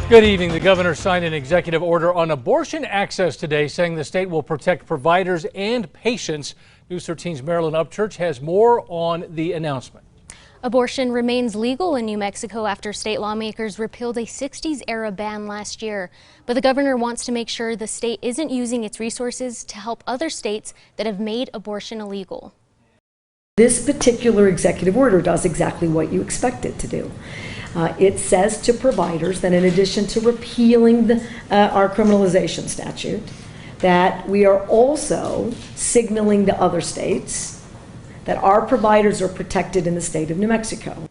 Good evening. The governor signed an executive order on abortion access today, saying the state will protect providers and patients. News 13's Marilyn Upchurch has more on the announcement. Abortion remains legal in New Mexico after state lawmakers repealed a 60s-era ban last year. But the governor wants to make sure the state isn't using its resources to help other states that have made abortion illegal. This particular executive order does exactly what you expect it to do. It says to providers that in addition to repealing our criminalization statute, that we are also signaling to other states that our providers are protected in the state of New Mexico.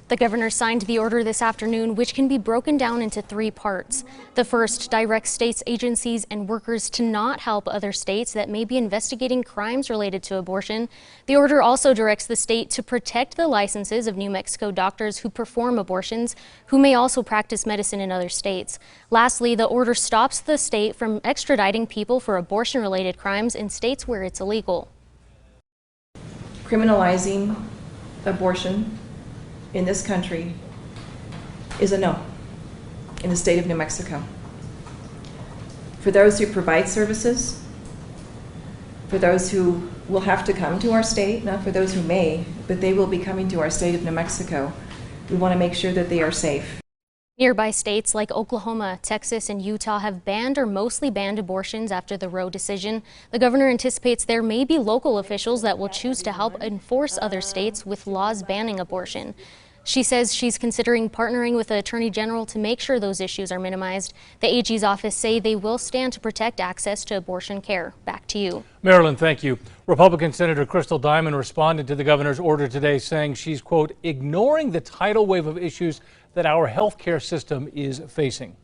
The governor signed the order this afternoon, which can be broken down into 3 parts. The first directs states, agencies, and workers to not help other states that may be investigating crimes related to abortion. The order also directs the state to protect the licenses of New Mexico doctors who perform abortions, who may also practice medicine in other states. Lastly, the order stops the state from extraditing people for abortion-related crimes in states where it's illegal. Criminalizing abortion in this country is a no in the state of New Mexico. For those who provide services, for those who will have to come to our state, not for those who may, but they will be coming to our state of New Mexico, we want to make sure that they are safe. Nearby states like Oklahoma, Texas, and Utah have banned or mostly banned abortions after the Roe decision. The governor anticipates there may be local officials that will choose to help enforce other states with laws banning abortion. She says she's considering partnering with the Attorney General to make sure those issues are minimized. The AG's office say they will stand to protect access to abortion care. Back to you. Marilyn, thank you. Republican Senator Crystal Diamond responded to the governor's order today, saying she's, quote, ignoring the tidal wave of issues that our health care system is facing.